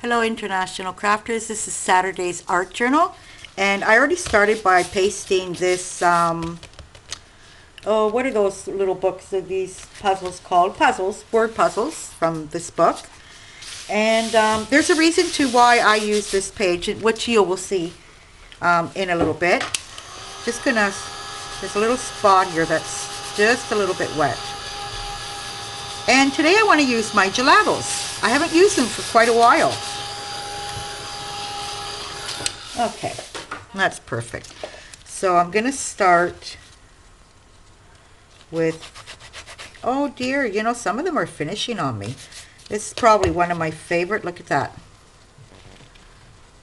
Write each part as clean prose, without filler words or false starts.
Hello International Crafters, this is Saturday's art journal, and I already started by pasting this, what are those little books of these puzzles called? Puzzles, word puzzles from this book. And there's a reason to why I use this page, which you will see in a little bit. Just gonna, there's a little spot here that's just a little bit wet. And today I want to use my gelatos. I haven't used them for quite a while. Okay, that's perfect. So I'm going to start with, oh dear, you know, some of them are finishing on me. This is probably one of my favorite. Look at that.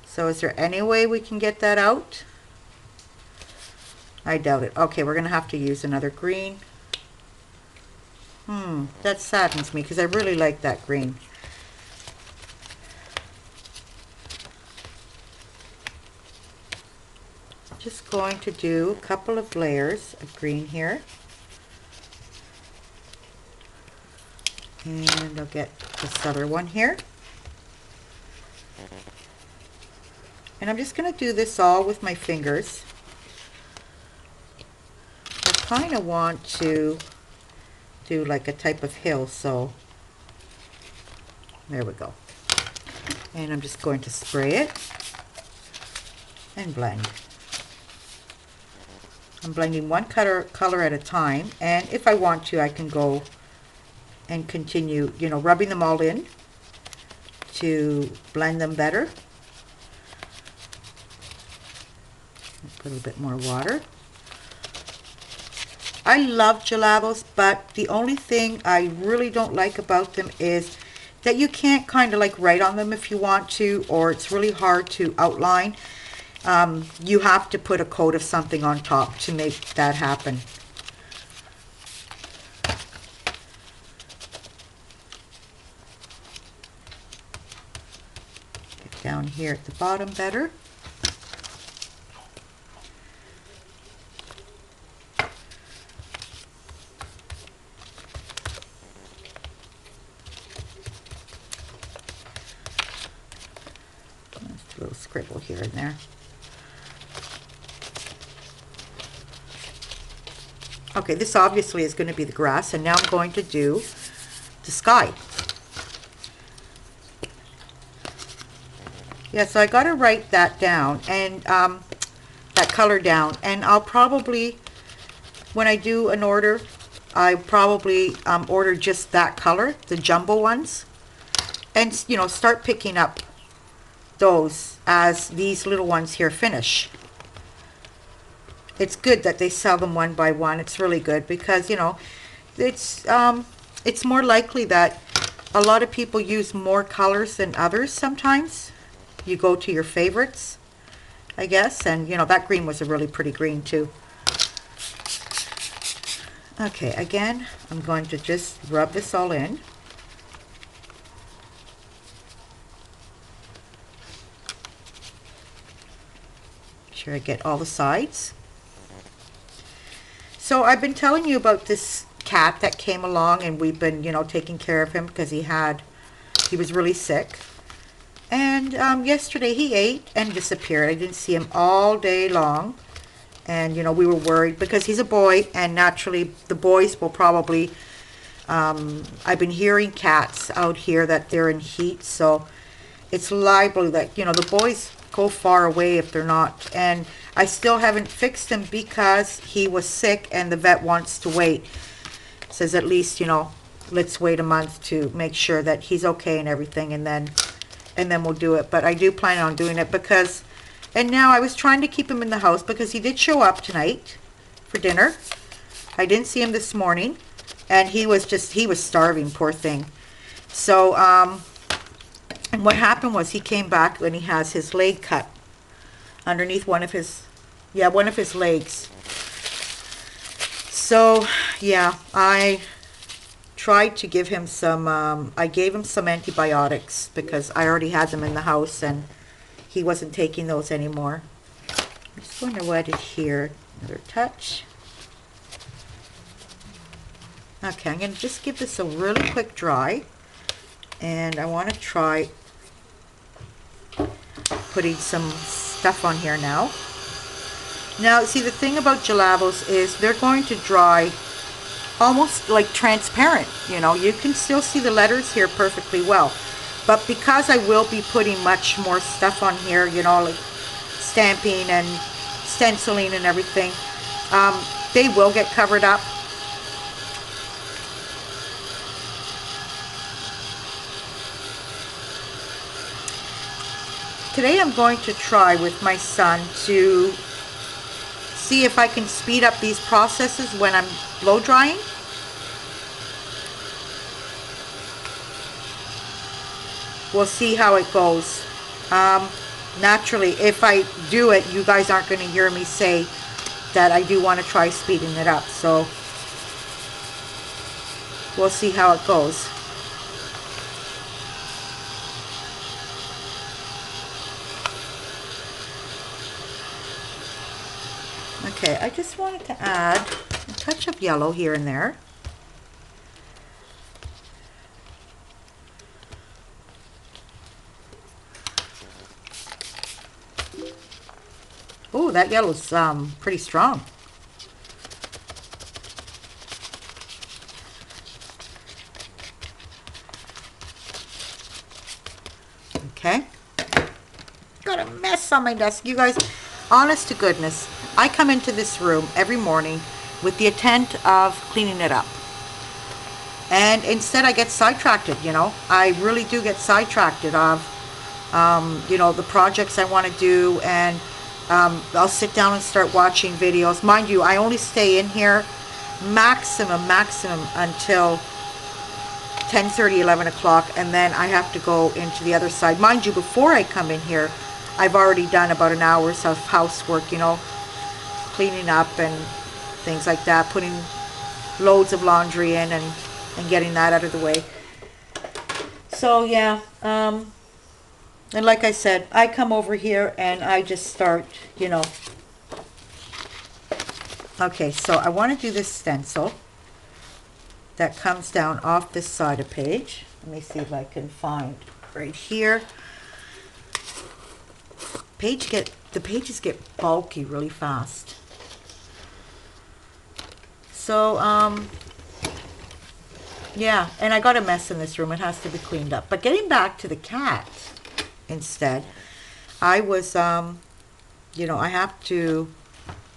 So is there any way we can get that out? I doubt it. Okay, we're going to have to use another green. That saddens me because I really like that green. Just going to do a couple of layers of green here. And I'll get this other one here. And I'm just going to do this all with my fingers. I kind of want to do like a type of hill, so there we go. And I'm just going to spray it and blend. I'm blending one color at a time, and if I want to, I can go and continue, you know, rubbing them all in to blend them better. Put a little bit more water. I love gelatos, but the only thing I really don't like about them is that you can't kind of like write on them if you want to, or it's really hard to outline. You have to put a coat of something on top to make that happen. Get down here at the bottom better. Just a little scribble here and there. Okay, this obviously is going to be the grass, and now I'm going to do the sky. Yeah, so I got to write that down, and that color down, and I'll probably, when I do an order, I probably order just that color, the jumbo ones, and you know, start picking up those as these little ones here finish. It's good that they sell them one by one. It's really good because, you know, it's more likely that a lot of people use more colors than others sometimes. You go to your favorites, I guess, and you know, that green was a really pretty green too. Okay, again, I'm going to just rub this all in. Make sure I get all the sides. So I've been telling you about this cat that came along, and we've been, you know, taking care of him because he was really sick. And yesterday he ate and disappeared. I didn't see him all day long. And, you know, we were worried because he's a boy, and naturally the boys will probably, I've been hearing cats out here that they're in heat. So it's liable that, you know, the boys go far away if they're not. And I still haven't fixed him because he was sick, and the vet wants to wait. Says at least, you know, let's wait a month to make sure that he's okay and everything, and then we'll do it. But I do plan on doing it because, and now I was trying to keep him in the house because he did show up tonight for dinner. I didn't see him this morning, and he was starving, poor thing. So and what happened was he came back when he has his leg cut underneath one of his legs. So yeah, I tried to give him some, I gave him some antibiotics because I already had them in the house and he wasn't taking those anymore. I'm just going to wet it here, another touch. Okay, I'm going to just give this a really quick dry, and I want to try putting some stuff on here now. Now, see, the thing about Jalavos is they're going to dry almost like transparent. You know, you can still see the letters here perfectly well. But because I will be putting much more stuff on here, you know, like stamping and stenciling and everything, they will get covered up. Today I'm going to try with my son to see if I can speed up these processes when I'm blow drying. We'll see how it goes. Naturally, if I do it, you guys aren't going to hear me say that I do want to try speeding it up. So we'll see how it goes. Okay, I just wanted to add a touch of yellow here and there. Oh, that yellow's pretty strong. Okay. Got a mess on my desk, you guys. Honest to goodness, I come into this room every morning with the intent of cleaning it up. And instead I get sidetracked, you know. I really do get sidetracked of, you know, the projects I want to do, and I'll sit down and start watching videos. Mind you, I only stay in here maximum until 10:30, 11 o'clock, and then I have to go into the other side. Mind you, before I come in here, I've already done about an hour's of housework, you know, cleaning up and things like that, putting loads of laundry in and getting that out of the way. So yeah, and like I said, I come over here and I just start, you know. Okay, so I want to do this stencil that comes down off this side of page. Let me see if I can find right here. The pages get bulky really fast. So, yeah, and I got a mess in this room. It has to be cleaned up. But getting back to the cat instead, I was, you know, I have to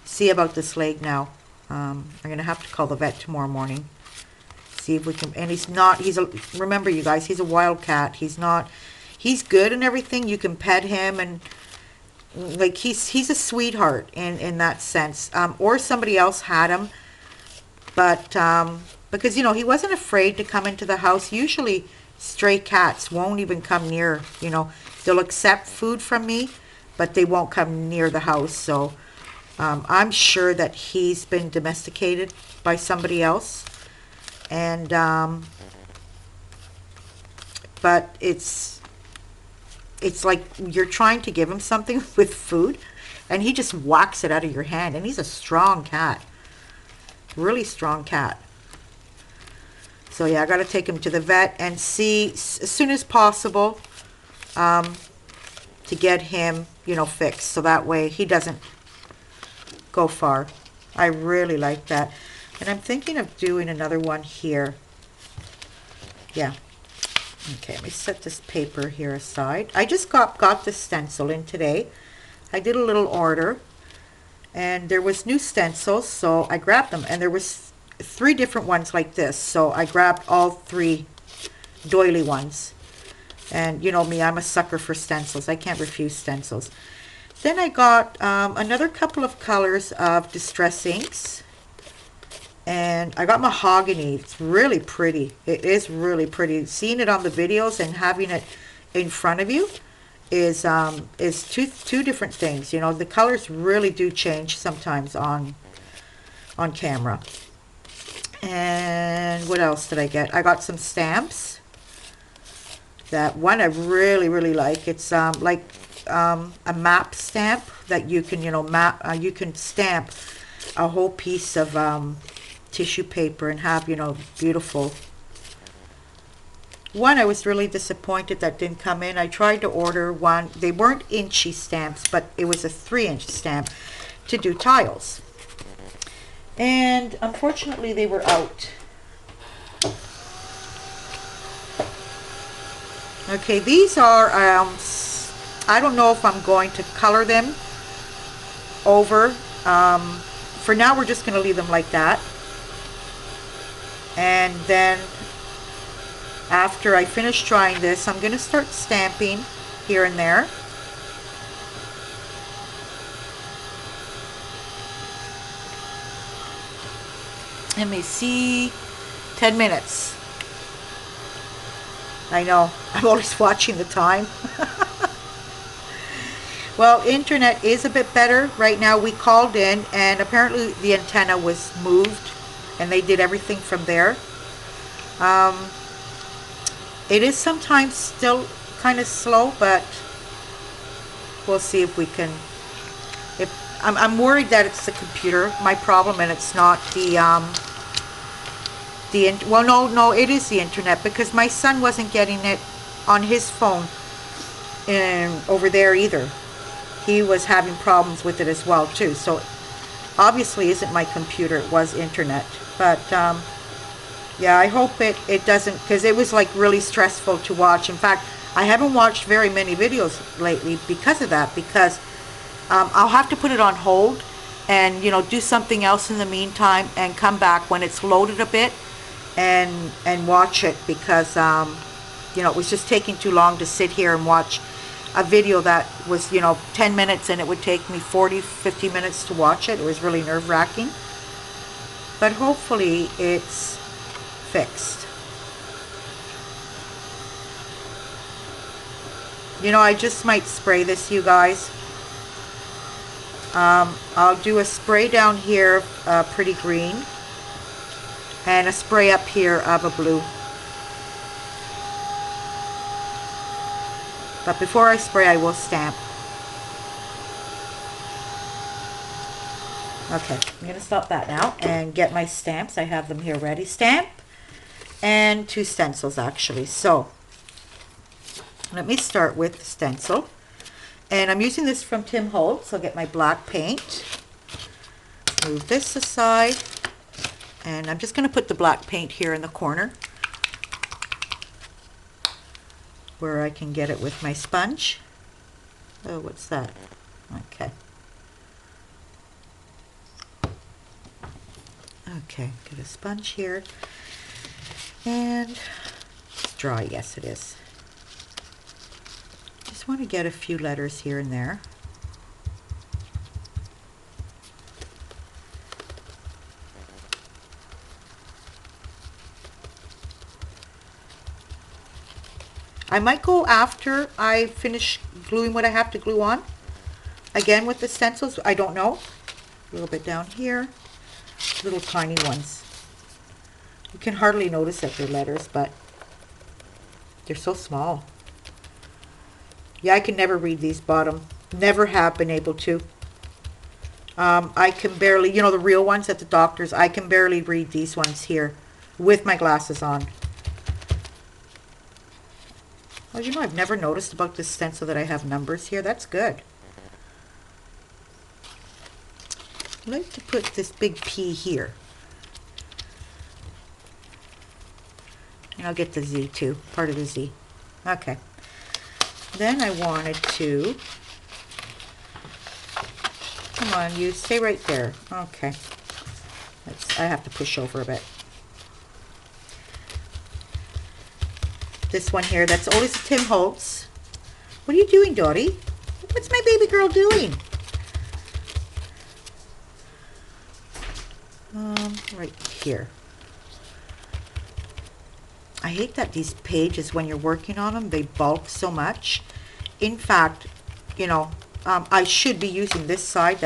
see about this leg now. I'm going to have to call the vet tomorrow morning. See if we can, and remember you guys, he's a wild cat. He's good and everything. You can pet him and, like, he's a sweetheart in that sense. Or somebody else had him. But, because, you know, he wasn't afraid to come into the house. Usually stray cats won't even come near, you know. They'll accept food from me, but they won't come near the house. So I'm sure that he's been domesticated by somebody else. And, but it's like you're trying to give him something with food, and he just whacks it out of your hand. And he's a strong cat. Really strong cat. So yeah, I got to take him to the vet and see as soon as possible to get him, you know, fixed, so that way he doesn't go far. I really like that. And I'm thinking of doing another one here. Yeah. Okay, let me set this paper here aside. I just got the stencil in today. I did a little order, and there was new stencils, so I grabbed them, and there was 3 different ones like this, so I grabbed all 3 doily ones. And you know me, I'm a sucker for stencils. I can't refuse stencils. Then I got another couple of colors of Distress inks, and I got mahogany. It's really pretty. It is really pretty. Seeing it on the videos and having it in front of you is two different things. You know, the colors really do change sometimes on camera. And what else did I get? I got some stamps. That one I really like. It's like a map stamp that you can, you know, you can stamp a whole piece of tissue paper and have, you know, beautiful One, I was really disappointed that didn't come in. I tried to order one. They weren't inchy stamps, but it was a 3-inch stamp to do tiles. And unfortunately, they were out. Okay, these are, I don't know if I'm going to color them over. For now, we're just going to leave them like that. And then after I finish trying this, I'm going to start stamping here and there. Let me see, 10 minutes. I know, I'm always watching the time. Well, internet is a bit better. Right now we called in and apparently the antenna was moved and they did everything from there. It is sometimes still kind of slow, but we'll see if we can. I'm worried that it's the computer, my problem, and it's not well, no, it is the internet, because my son wasn't getting it on his phone over there either. He was having problems with it as well too. So obviously isn't my computer, it was internet. But yeah, I hope it doesn't, because it was like really stressful to watch. In fact, I haven't watched very many videos lately because of that, because I'll have to put it on hold and, you know, do something else in the meantime and come back when it's loaded a bit and watch it, because you know, it was just taking too long to sit here and watch a video that was, you know, 10 minutes and it would take me 40-50 minutes to watch it. It was really nerve-wracking, but hopefully it's fixed. You know, I just might spray this, you guys. I'll do a spray down here, pretty green, and a spray up here of a blue. But before I spray, I will stamp. Okay, I'm going to stop that now and get my stamps. I have them here ready. Stamp and 2 stencils, actually. So let me start with the stencil. And I'm using this from Tim Holtz. I'll get my black paint. Move this aside. And I'm just going to put the black paint here in the corner where I can get it with my sponge. Oh, what's that? Okay. Okay, get a sponge here. And it's dry, yes it is. Just want to get a few letters here and there. I might go after I finish gluing what I have to glue on. Again with the stencils, I don't know. A little bit down here. Little tiny ones. You can hardly notice that they're letters, but they're so small. Yeah, I can never read these bottom. Never have been able to. I can barely, you know, the real ones at the doctor's, I can barely read these ones here with my glasses on. Oh, you know, I've never noticed about this stencil that I have numbers here. That's good. I like to put this big P here. And I'll get the Z too, part of the Z. Okay. Then I wanted to, come on, you stay right there. Okay. I have to push over a bit. This one here, that's always a Tim Holtz. What are you doing, Dottie? What's my baby girl doing? Right here. I hate that these pages, when you're working on them, they bulk so much. In fact, you know, I should be using this side.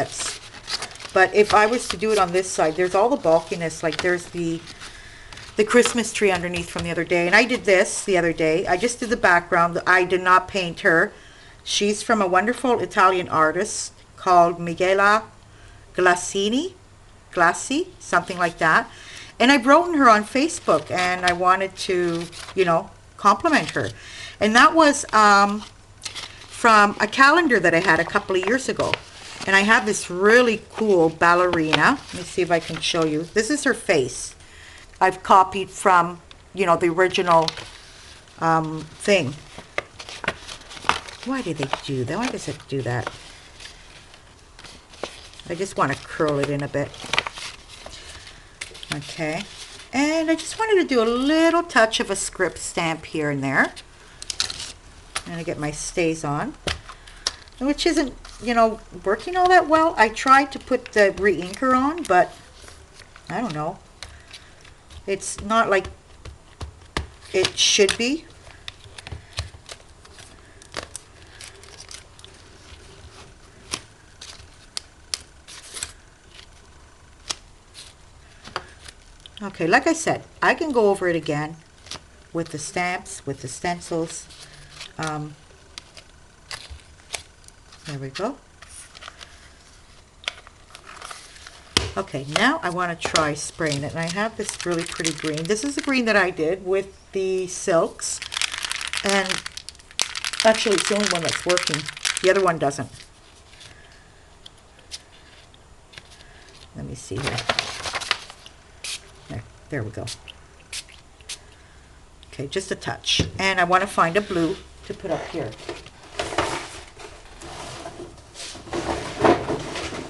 But if I was to do it on this side, there's all the bulkiness. Like there's the Christmas tree underneath from the other day, and I did this the other day. I just did the background. I did not paint her. She's from a wonderful Italian artist called Michela Glassini, something like that. And I've written her on Facebook, and I wanted to, you know, compliment her. And that was from a calendar that I had a couple of years ago. And I have this really cool ballerina. Let me see if I can show you. This is her face. I've copied from, you know, the original thing. Why did they do that? Why does it do that? I just want to curl it in a bit. Okay. And I just wanted to do a little touch of a script stamp here and there. And I get my StazOn, which isn't, you know, working all that well. I tried to put the re-inker on, but I don't know. It's not like it should be. Okay, like I said, I can go over it again with the stamps, with the stencils. There we go. Okay, now I want to try spraying it. And I have this really pretty green. This is the green that I did with the silks. And actually, it's the only one that's working. The other one doesn't. Let me see here. There we go. Okay, just a touch. And I want to find a blue to put up here.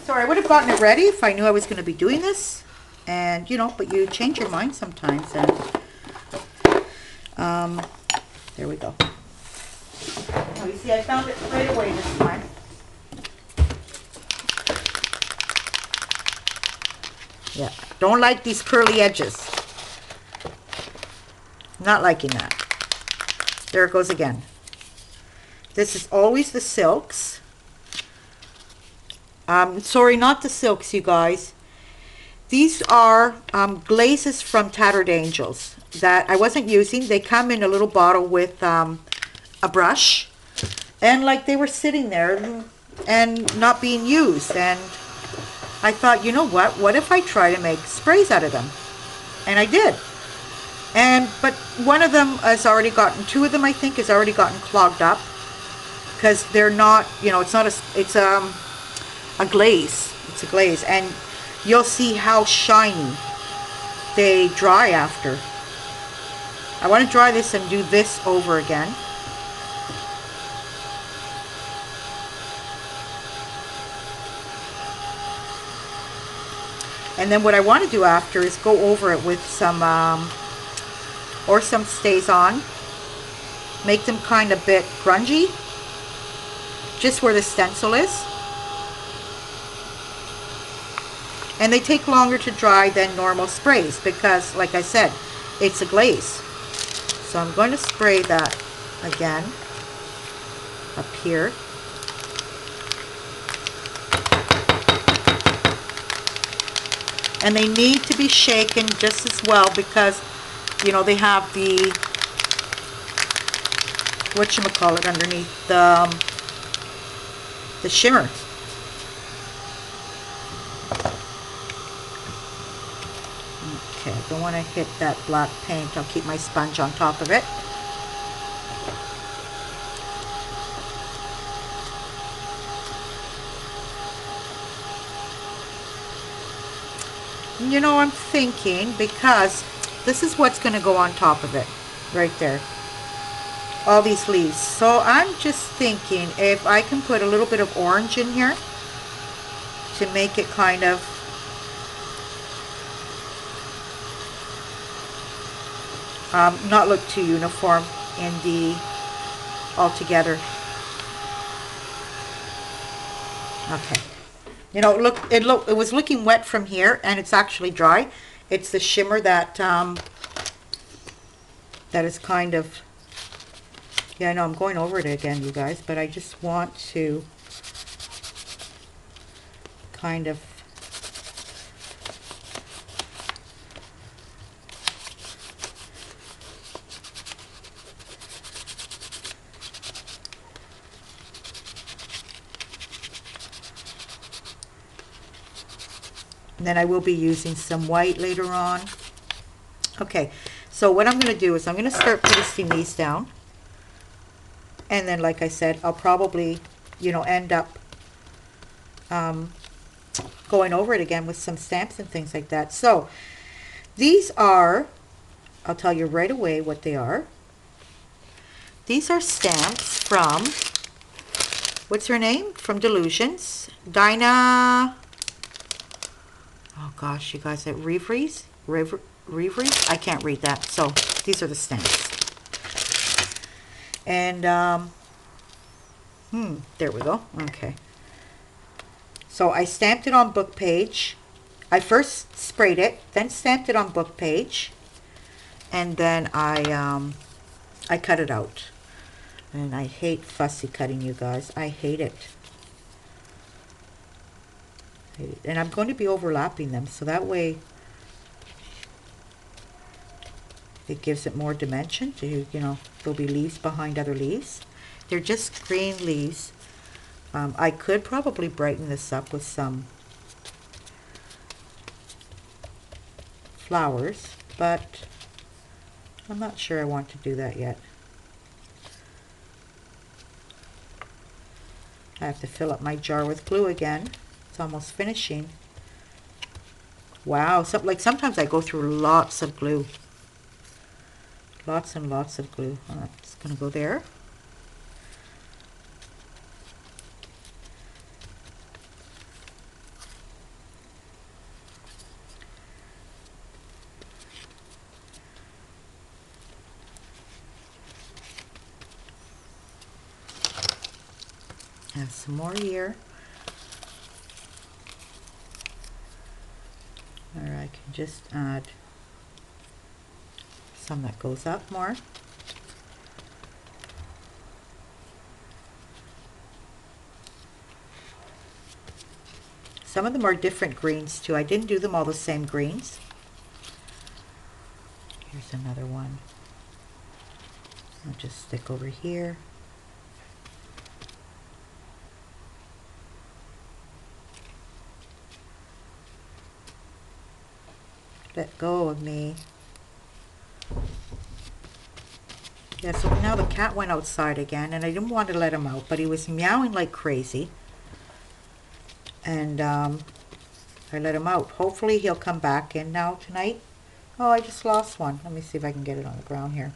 Sorry, I would have gotten it ready if I knew I was going to be doing this. And, you know, but you change your mind sometimes. And there we go. Oh, you see, I found it right away this time. Yeah, don't like these curly edges. Not liking that. There it goes again. This is always the silks. Sorry, not the silks, you guys. These are glazes from Tattered Angels that I wasn't using. They come in a little bottle with a brush. And like they were sitting there and not being used. And I thought, you know what if I try to make sprays out of them? And I did. But one of them has already gotten, two of them I think has already gotten clogged up. Because they're not, you know, it's not it's a glaze. It's a glaze. And you'll see how shiny they dry after. I want to dry this and do this over again. And then what I want to do after is go over it with some StazOn. Make them kind of bit grungy. Just where the stencil is. And they take longer to dry than normal sprays because, like I said, it's a glaze. So I'm going to spray that again up here. And they need to be shaken just as well because, you know, they have the, whatchamacallit, underneath the shimmer. Okay, I don't want to hit that black paint. I'll keep my sponge on top of it. You know, I'm thinking, because this is what's going to go on top of it, right there. All these leaves. So I'm just thinking if I can put a little bit of orange in here to make it kind of not look too uniform in the altogether. Okay. You know, it was looking wet from here, and it's actually dry. It's the shimmer that that is kind of, yeah, I know I'm going over it again, you guys, but I just want to kind of and then I will be using some white later on. Okay, So what I'm going to do is I'm going to start pasting these down. And then, like I said, I'll probably, you know, end up going over it again with some stamps and things like that. So these are, I'll tell you right away what they are. These are stamps from, what's her name? From Delusions. Dinah, oh gosh, you guys, at Reveries? Reveries? I can't read that. So these are the stamps. And, there we go. Okay. So I stamped it on book page. I first sprayed it, then stamped it on book page, and then I cut it out. And I hate fussy cutting, you guys. I hate it. And I'm going to be overlapping them, so that way it gives it more dimension to, you know, there'll be leaves behind other leaves. They're just green leaves. I could probably brighten this up with some flowers, but I'm not sure I want to do that yet. I have to fill up my jar with glue again. It's almost finishing. Wow, so, like sometimes I go through lots of glue. Lots and lots of glue. Oh, it's going to go there. Have some more here. Or I can just add some that goes up more. Some of them are different greens too. I didn't do them all the same greens. Here's another one. I'll just stick over here. Let go of me. Yeah, so now the cat went outside again, and I didn't want to let him out, but he was meowing like crazy. And I let him out. Hopefully he'll come back in now tonight. Oh, I just lost one. Let me see if I can get it on the ground here.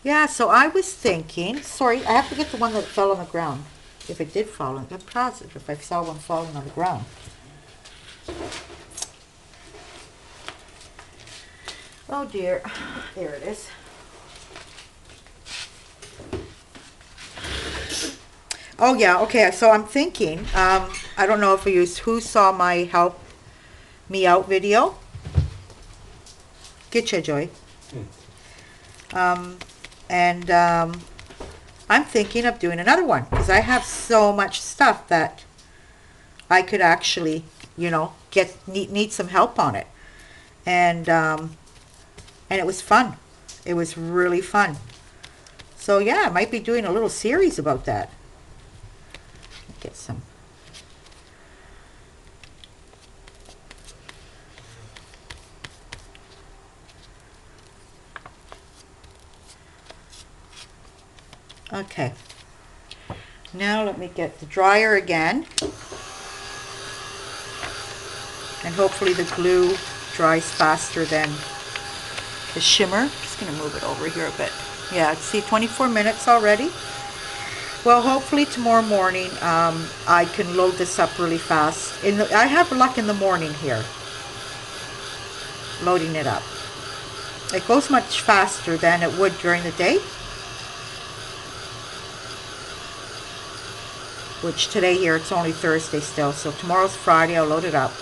Yeah, so I was thinking, sorry, I have to get the one that fell on the ground. If it did fall, I'm positive if I saw one falling on the ground. Oh dear, there it is. Oh yeah, okay, so I'm thinking, I don't know if who saw my Help Me Out video. Getcha, Joy. And I'm thinking of doing another one because I have so much stuff that I could actually, you know, need some help on it. And it was fun. It was really fun. So yeah, I might be doing a little series about that. Get some. Okay. Now let me get the dryer again. And hopefully the glue dries faster than the shimmer. I'm just going to move it over here a bit. Yeah, see, 24 minutes already. Well, hopefully tomorrow morning I can load this up really fast. I have luck in the morning here, loading it up. It goes much faster than it would during the day. Which today here, it's only Thursday still, so tomorrow's Friday, I'll load it up.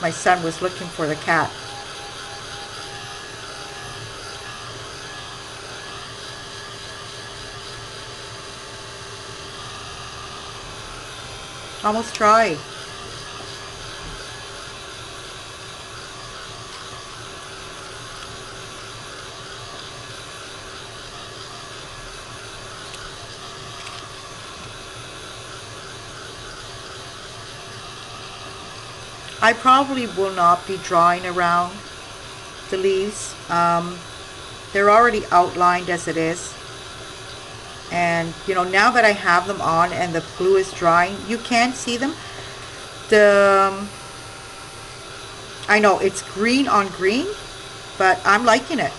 My son was looking for the cat. Almost dry. I probably will not be drawing around the leaves. They're already outlined as it is. And, you know, now that I have them on and the glue is drying, you can see them. I know it's green on green, but I'm liking it.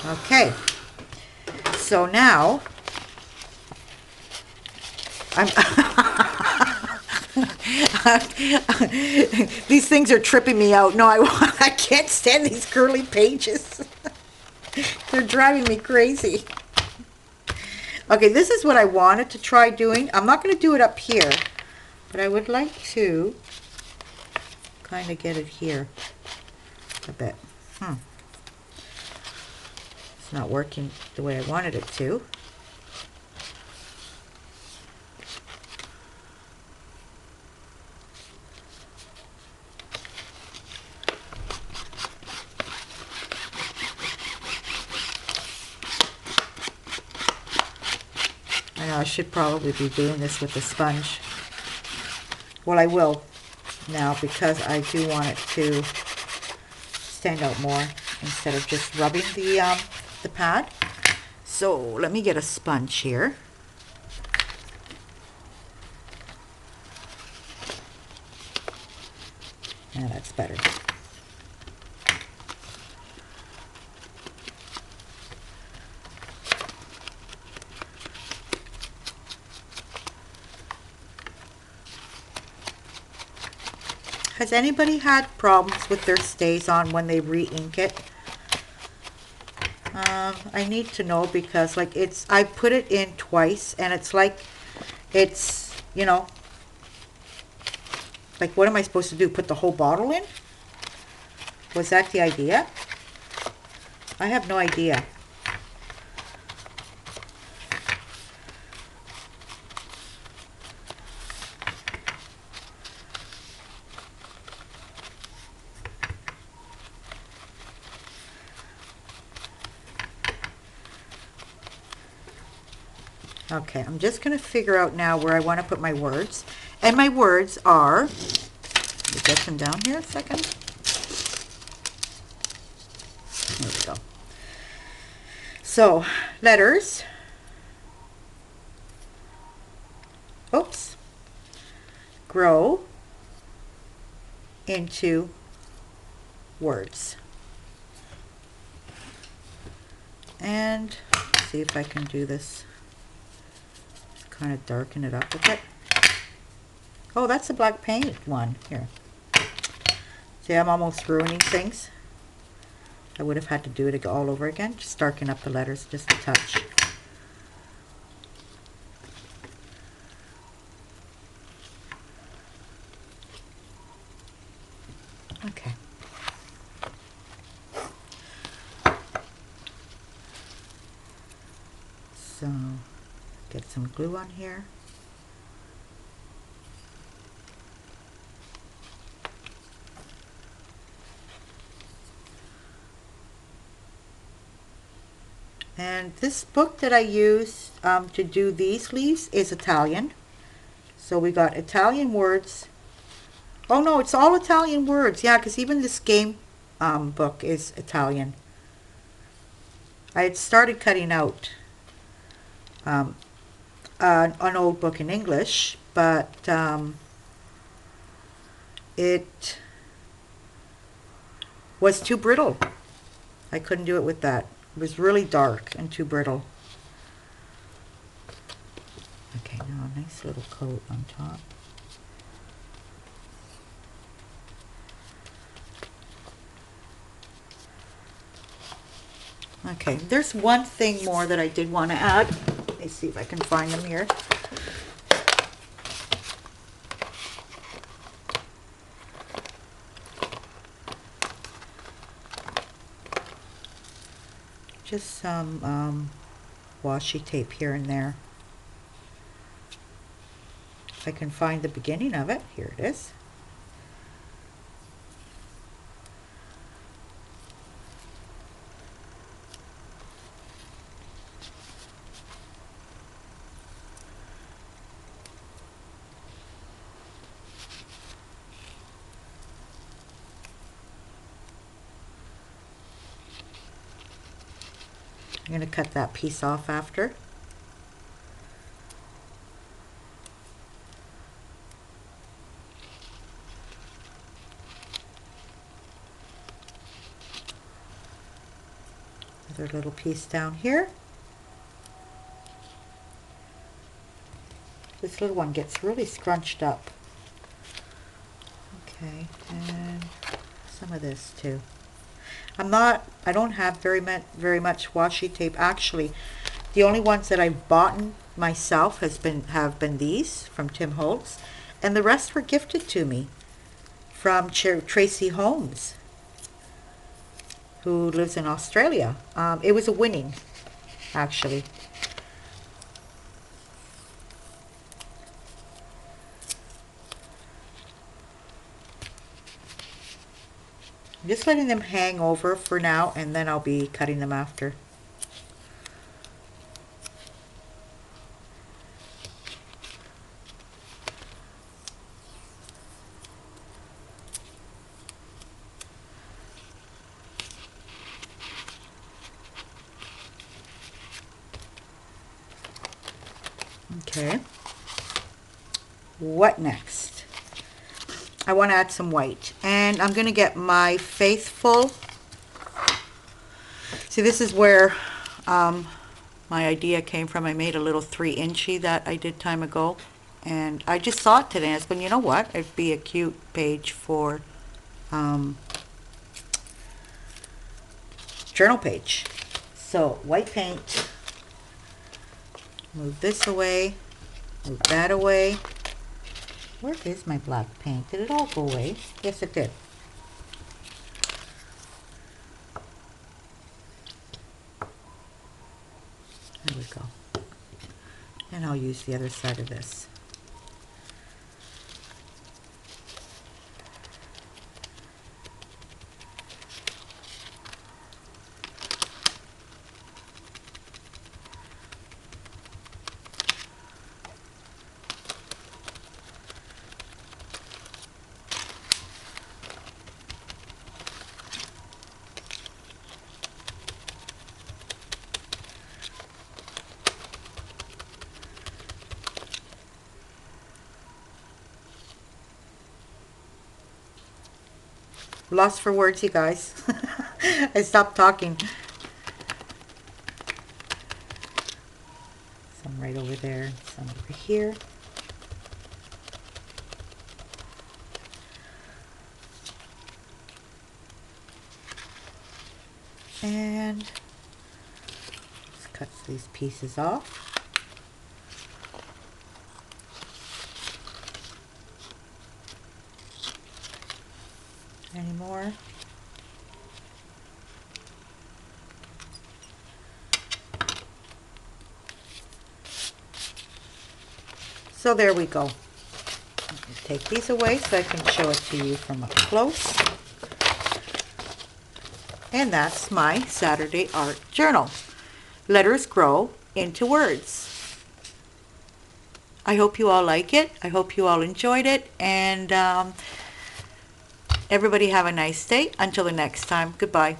Okay, so now I'm these things are tripping me out. No, I can't stand these curly pages. They're driving me crazy. Okay, this is what I wanted to try doing. I'm not going to do it up here, but I would like to kind of get it here a bit. It's not working the way I wanted it to. I know I should probably be doing this with a sponge. Well, I will now because I do want it to stand out more instead of just rubbing the pad. So let me get a sponge here. Now that's better. Has anybody had problems with their StazOn when they re-ink it? I need to know because like I put it in twice and it's like it's, you know, like what am I supposed to do? Put the whole bottle in? Was that the idea? I have no idea. Okay, I'm just going to figure out now where I want to put my words. And my words are, let me get them down here a second. There we go. So, letters. Oops. Grow into words. And let's see if I can do this. Kind of darken it up a bit. Oh, that's the black paint one here. See, I'm almost ruining things. I would have had to do it all over again. Just darken up the letters just a touch. Okay. So, get some glue on here. And this book that I use to do these leaves is Italian. So we got Italian words. Oh no, it's all Italian words. Yeah, because even this game book is Italian. I had started cutting out an old book in English, but it was too brittle. I couldn't do it with that. It was really dark and too brittle. Okay, now a nice little coat on top. Okay, there's one thing more that I did want to add. Let me see if I can find them here. Just some washi tape here and there. If I can find the beginning of it, here it is. I'm going to cut that piece off after. Another little piece down here. This little one gets really scrunched up. Okay, and some of this too. I don't have very much washi tape. Actually, the only ones that I've bought myself have been these from Tim Holtz, and the rest were gifted to me from Tracy Holmes, who lives in Australia. It was a winning, actually. I'm just letting them hang over for now, and then I'll be cutting them after. Okay. What next? I want to add some white, and I'm going to get my Faithful. See, this is where my idea came from. I made a little 3-inchy that I did time ago, and I just saw it today. I was going, you know what? It'd be a cute page for journal page. So white paint. Move this away. Move that away. Where is my black paint? Did it all go away? Yes, it did. There we go. And I'll use the other side of this. Lost for words, you guys. I stopped talking. Some right over there, some over here. And let's cut these pieces off. Any more? So there we go. Take these away so I can show it to you from up close. And that's my Saturday art journal. Letters grow into words. I hope you all like it. I hope you all enjoyed it. And everybody have a nice day. Until the next time. Goodbye.